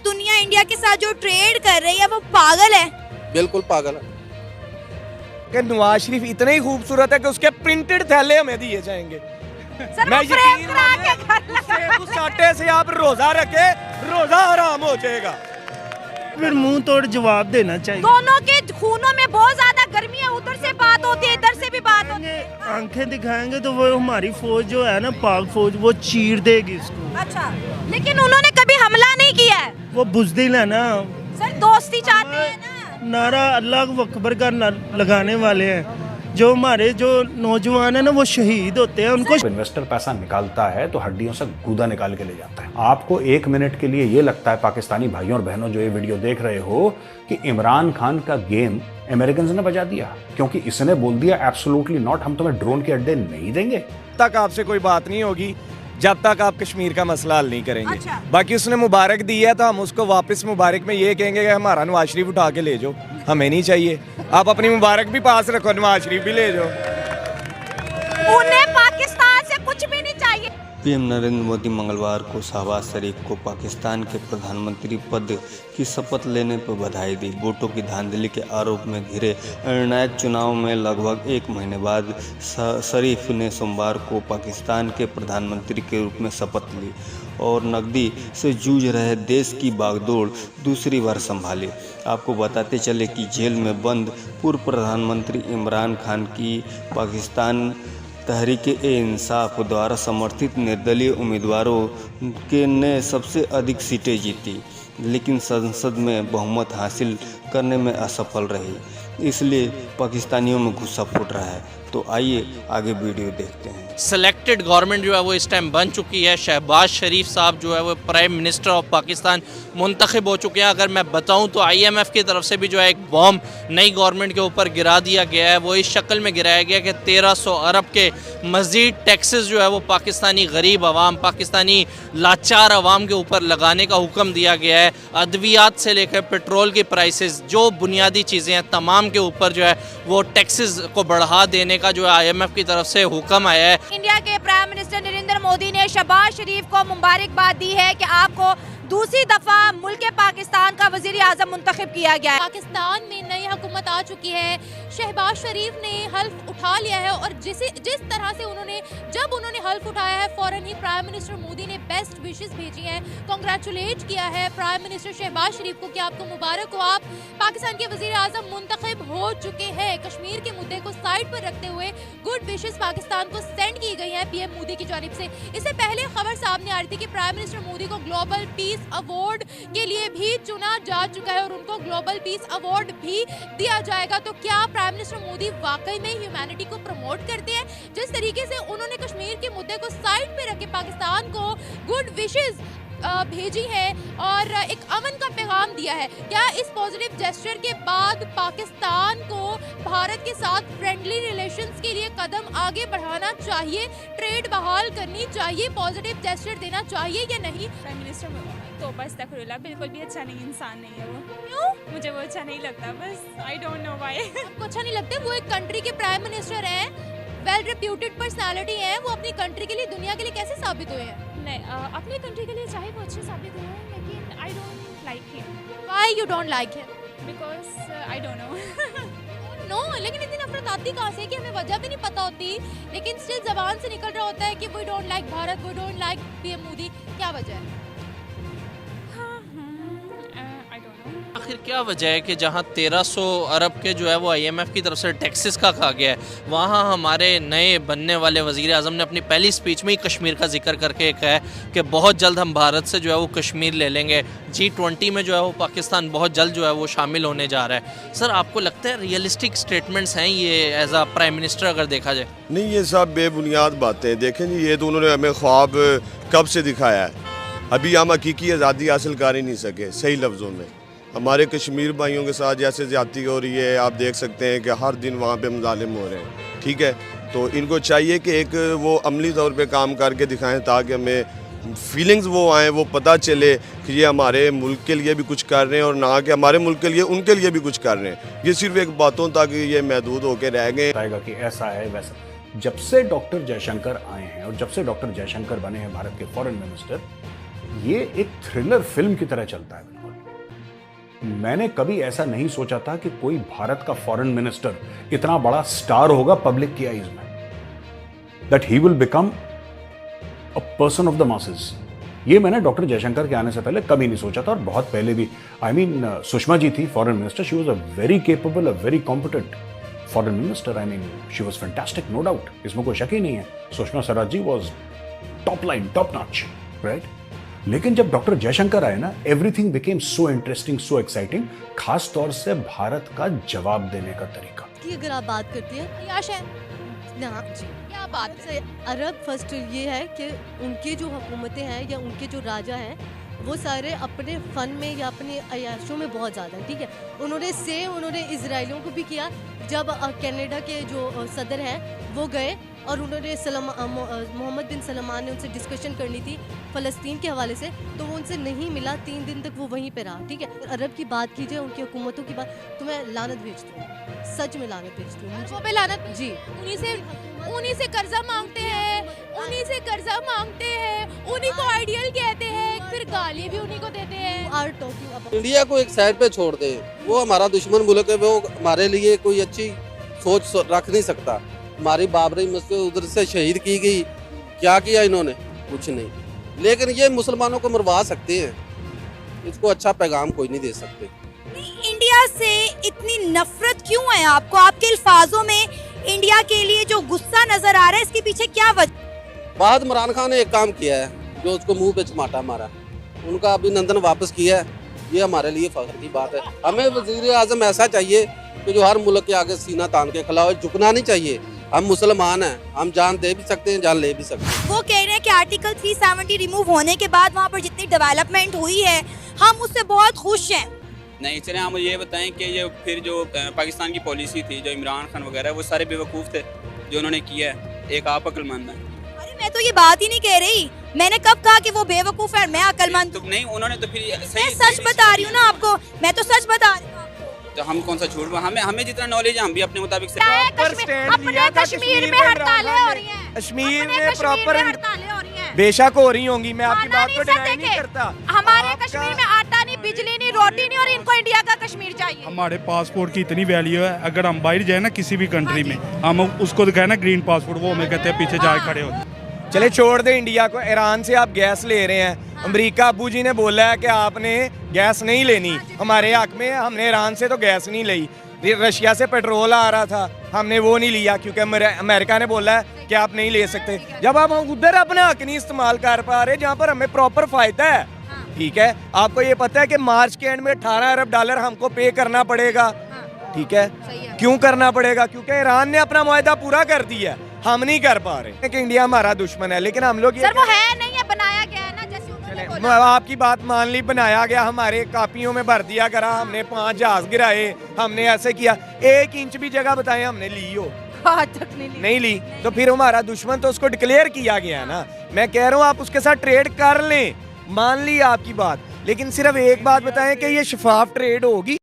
दुनिया इंडिया के साथ जो ट्रेड कर रही है वो पागल है। बिल्कुल पागल है कि नवाज शरीफ इतने ही खूबसूरत है कि उसके प्रिंटेड थैले हमें दिए जाएंगे। सर मैं वो फ्रेम यकीन करा के घर मानिए, उस आटे से आप रोजा रखे, रोजा हराम हो जाएगा। फिर मुंह तोड़ जवाब देना चाहिए। दोनों के खूनों में बहुत ज्यादा गर्मी है, उधर से बात होती है इधर से भी बात होती है। आंखें दिखाएंगे तो वो हमारी फौज जो है ना, पाक फौज, वो चीर देगी इसको। अच्छा, लेकिन उन्होंने कभी हमला नहीं किया है। वो बुज़दिल है ना, सर दोस्ती चाहते हैं ना। नारा अल्लाह अकबर का लगाने वाले हैं। जो हमारे जो नौजवान है ना, वो शहीद होते हैं। उनको इन्वेस्टर पैसा निकालता है तो हड्डियों से गूदा निकाल के ले जाता है। आपको एक मिनट के लिए ये लगता है, पाकिस्तानी भाइयों और बहनों जो ये वीडियो देख रहे हो, कि इमरान खान का गेम अमेरिकन ने बजा दिया क्योंकि इसने बोल दिया एब्सोल्युटली नॉट, हम तुम्हें ड्रोन के अड्डे नहीं देंगे। तक आपसे कोई बात नहीं होगी जब तक आप कश्मीर का मसला हल नहीं करेंगे। अच्छा। बाकी उसने मुबारक दी है तो हम उसको वापस मुबारक में ये कहेंगे कि हमारा नवाज शरीफ उठा के ले जाओ, हमें नहीं चाहिए। आप अपनी मुबारक भी पास रखो, नवाज शरीफ भी ले जाओ। उन्हें पाकिस्तान से कुछ भी नहीं चाहिए। पीएम नरेंद्र मोदी मंगलवार को शहबाज शरीफ को पाकिस्तान के प्रधानमंत्री पद की शपथ लेने पर बधाई दी। वोटों की धांधली के आरोप में घिरे निर्णायक चुनाव में लगभग एक महीने बाद शरीफ ने सोमवार को पाकिस्तान के प्रधानमंत्री के रूप में शपथ ली और नकदी से जूझ रहे देश की बागडोर दूसरी बार संभाली। आपको बताते चले कि जेल में बंद पूर्व प्रधानमंत्री इमरान खान की पाकिस्तान तहरीक-ए-इंसाफ द्वारा समर्थित निर्दलीय उम्मीदवारों के ने सबसे अधिक सीटें जीती, लेकिन संसद में बहुमत हासिल करने में असफल रही। इसलिए पाकिस्तानियों में गुस्सा फूट रहा है। तो आइए आगे वीडियो देखते हैं। सेलेक्टेड गवर्नमेंट जो है वो इस टाइम बन चुकी है। शहबाज शरीफ साहब जो है वो प्राइम मिनिस्टर ऑफ पाकिस्तान मुंतखब हो चुके हैं। अगर मैं बताऊं तो IMF की तरफ से भी जो है एक बॉम्ब नई गवर्नमेंट के ऊपर गिरा दिया गया है। वो इस शक्ल में गिराया गया कि 1300 अरब के मज़ीद टैक्सेस जो है वो पाकिस्तानी गरीब आवाम, पाकिस्तानी लाचार आवाम के ऊपर लगाने का हुक्म दिया गया है। अद्वियात से लेकर पेट्रोल की प्राइसेस, जो बुनियादी चीज़ें हैं, तमाम के ऊपर जो है वो टैक्सेस को बढ़ा देने का जो है IMF की तरफ से हुक्म आया है। इंडिया के प्राइम मिनिस्टर नरेंद्र मोदी ने शहबाज शरीफ को मुबारकबाद दी है कि आपको दूसरी दफा मुल्क पाकिस्तान का वजीर आजम मुंतखब किया गया है। पाकिस्तान में नई हुकूमत आ चुकी है। शहबाज शरीफ ने हल्फ उठा लिया है और जिस तरह से जब उन्होंने हल्फ उठाया है, फौरन ही प्राइम मिनिस्टर मोदी ने बेस्ट विशेस भेजी हैं, कांग्रेचुलेट किया है प्राइम मिनिस्टर शहबाज शरीफ को कि आपको मुबारक हो, आप पाकिस्तान के वजीर आजम मुंतखब हो चुके हैं। कश्मीर के मुद्दे को साइड पर रखते हुए गुड विशेस पाकिस्तान को सेंड की गई हैं PM मोदी की जानिब से। इससे पहले खबर सामने आ रही थी कि प्राइम मिनिस्टर मोदी को ग्लोबल पीस अवार्ड के लिए भी चुना जा चुका है और उनको ग्लोबल पीस अवार्ड भी दिया जाएगा। तो क्या प्राइम मिनिस्टर मोदी वाकई में ह्यूमैनिटी को प्रमोट करते हैं? जिस तरीके से उन्होंने कश्मीर के मुद्दे को साइड पे रख के पाकिस्तान को गुड विशेस भेजी है और एक अमन का पैगाम दिया है, क्या इस पॉजिटिव जेस्चर के बाद पाकिस्तान को भारत के साथ फ्रेंडली रिलेशंस के लिए कदम आगे बढ़ाना चाहिए, ट्रेड बहाल करनी चाहिए, पॉजिटिव जेस्चर देना चाहिए या नहीं? प्राइम मिनिस्टर तो बस तकरीला बिल्कुल भी अच्छा नहीं इंसान नहीं है वो। क्यों? मुझे वो अच्छा नहीं लगता, बस आई डोंट नो व्हाई। आपको अच्छा नहीं लगता? वो एक कंट्री के प्राइम मिनिस्टर हैं, वेल रेप्यूटेड पर्सनालिटी हैं, वो अपनी कंट्री के लिए, दुनिया के लिए कैसे साबित हुए हैं? नहीं, अपनी कंट्री के लिए चाहे वो अच्छे साबित हुए हैं, लेकिन I don't like him. Why you don't like him? Because I don't know. No, लेकिन इतनी नफरत आती कहाँ से कि हमें वजह भी नहीं पता होती, लेकिन स्टिल जबान से निकल रहा होता है कि we don't like Bharat, we don't like PM Modi. क्या वजह है? आखिर क्या वजह है कि जहां 1300 अरब के जो है वो IMF की तरफ से टैक्सेस का कहा गया है, वहां हमारे नए बनने वाले वज़ीर आज़म ने अपनी पहली स्पीच में ही कश्मीर का जिक्र करके कहा है कि बहुत जल्द हम भारत से जो है वो कश्मीर ले लेंगे। G20 में जो है वो पाकिस्तान बहुत जल्द जो है वो शामिल होने जा रहा है। सर, आपको लगता है रियलिस्टिक स्टेटमेंट्स हैं ये एज आ प्राइम मिनिस्टर अगर देखा जाए? नहीं, ये सब बेबुनियाद बातें। देखें जी, ये तो उन्होंने हमें ख्वाब कब से दिखाया है। अभी हम हकीकी आज़ादी हासिल कर ही नहीं सके। सही लफ्ज़ों में हमारे कश्मीर भाइयों के साथ जैसे ज़्यादती हो रही है, आप देख सकते हैं कि हर दिन वहाँ पे मुजालिम हो रहे हैं। ठीक है, तो इनको चाहिए कि एक वो अमली तौर पे काम करके दिखाएं ताकि हमें फीलिंग्स वो आएँ, वो पता चले कि ये हमारे मुल्क के लिए भी कुछ कर रहे हैं और ना कि हमारे मुल्क के लिए उनके लिए भी कुछ कर रहे हैं। ये सिर्फ एक बातों तक ये महदूद होकर रह गए। बताएगा कि ऐसा है वैसा। जब से डॉक्टर जयशंकर आए हैं और जब से डॉक्टर जयशंकर बने हैं भारत के फॉरेन मिनिस्टर, ये एक थ्रिलर फिल्म की तरह चलता है। बिल्कुल मैंने कभी ऐसा नहीं सोचा था कि कोई भारत का फॉरेन मिनिस्टर इतना बड़ा स्टार होगा पब्लिक की आईज में, that he will become a person of the masses. ये मैंने डॉक्टर जयशंकर के आने से पहले कभी नहीं सोचा था, और बहुत पहले भी। आई मीन सुषमा जी थी foreign minister, she was a very capable, a very competent foreign minister. I mean she was fantastic, no doubt, इसमें कोई शक ही नहीं है। Sushma Swaraj ji was top line, top notch, right. लेकिन जब डॉक्टर जयशंकर आए ना, everything became so interesting, so exciting, खास तौर से भारत का जवाब देने का तरीका। कि अगर आप बात करती हैं ना जी, क्या बात से अरब फर्स्ट ये है कि उनकी जो हुकूमतें हैं या उनके जो राजा हैं वो सारे अपने फन में या अपने अयाशों में बहुत ज़्यादा हैं, ठीक है। उन्होंने इजराइलियों को भी किया। जब कनाडा के जो सदर हैं वो गए और उन्होंने मोहम्मद बिन सलमान ने उनसे डिस्कशन करनी थी फ़लस्तीन के हवाले से, तो वो उनसे नहीं मिला। 3 दिन तक वो वहीं पे रहा, ठीक है। अरब की बात कीजिए, उनकी हुकूमतों की बात, तो मैं लानत भेजती हूँ, सच में लानत भेजती हूँ। वो पे लानत जी, उन्हीं से कर्जा मांगते हैं, उन्हीं को आइडियल कहते हैं, फिर गाली भी उन्हीं को देते हैं। इंडिया को एक साइड पे छोड़ दे, वो हमारा दुश्मन मुल्क है, वो हमारे लिए कोई अच्छी सोच रख नहीं सकता। हमारी बाबरी मस्जिद उधर से शहीद की गई, क्या किया इन्होंने? कुछ नहीं। लेकिन ये मुसलमानों को मरवा सकते हैं, इसको अच्छा पैगाम कोई नहीं दे सकते। इंडिया से इतनी नफरत क्यों है आपको? आपके अल्फाजों में इंडिया के लिए जो गुस्सा नजर आ रहा है, इसके पीछे क्या वजह? बाद इमरान खान ने एक काम किया है जो उसको मुंह पे चमाटा मारा, उनका अभिनंदन वापस किया है, ये हमारे लिए फख्र की बात है। हमें वजीर आजम ऐसा चाहिए कि जो हर मुल्क के आगे सीना तान के खड़ा हो, झुकना नहीं चाहिए। हम मुसलमान हैं, हम जान दे भी सकते हैं, जान ले भी सकते हैं। वो कह रहे हैं कि आर्टिकल 370 रिमूव होने के बाद वहाँ पर जितनी डेवलपमेंट हुई है, हम उससे बहुत खुश हैं। नहीं, चले आप मुझे ये बताएं कि ये फिर जो पाकिस्तान की पॉलिसी थी, जो इमरान खान वगैरह, वो सारे बेवकूफ़ थे जो उन्होंने किया है। एक आप अक्लमंद हैं। अरे मैं तो ये बात ही नहीं कह रही, मैंने कब कहा कि वो बेवकूफ़ है और मैं अक्लमंद? तो नहीं, उन्होंने तो फिर मैं सच बता रही हूँ ना आपको, मैं तो सच बता रही हूँ। तो हम कौन सा झूठ? हमें जितना नॉलेज है हम भी अपने मुताबिक से। अपने कश्मीर में हड़तालें हो रही हैं, कश्मीर में प्रॉपर हड़तालें हो रही हैं, बेशक हो रही होंगी, मैं आपकी बात को डिनाई नहीं करता। हमारे कश्मीर में आटा नहीं, बिजली नहीं, रोटी नहीं, और इनको इंडिया का कश्मीर चाहिए। हमारे पासपोर्ट की इतनी वैल्यू है, अगर हम बाहर जाए ना किसी भी कंट्री में, हम उसको दिखाए ना ग्रीन पासपोर्ट, वो हमें कहते हैं पीछे जाए खड़े हो। चले छोड़ दे इंडिया को, ईरान से आप गैस ले रहे हैं। अमेरिका अबू जी ने बोला है कि आपने गैस नहीं लेनी हमारे हक में, हमने ईरान से तो गैस नहीं ली। रशिया से पेट्रोल आ रहा था, हमने वो नहीं लिया क्योंकि अमेरिका ने बोला है कि आप नहीं ले सकते। जब आप उधर अपना हक नहीं इस्तेमाल कर पा रहे जहाँ पर हमें प्रॉपर फायदा है, ठीक है। आपको ये पता है कि मार्च के एंड में $18 अरब हमको पे करना पड़ेगा, ठीक है। क्यों करना पड़ेगा? क्योंकि ईरान ने अपना मुआहदा पूरा कर दिया, हम नहीं कर पा रहे। कि इंडिया हमारा दुश्मन है, लेकिन हम लोग सर वो है नहीं है, बनाया गया है ना, जैसे उन्होंने बोला। आपकी बात मान ली, बनाया गया, हमारे कापियों में भर दिया करा, हमने 5 जहाज गिराए, हमने ऐसे किया। 1 इंच भी जगह बताएं हमने ली हो? आज तक नहीं ली। तो फिर हमारा दुश्मन तो उसको डिक्लेयर किया गया ना। मैं कह रहा हूँ आप उसके साथ ट्रेड कर लें, मान ली आपकी बात, लेकिन सिर्फ एक बात बताएं कि ये शफाफ ट्रेड होगी।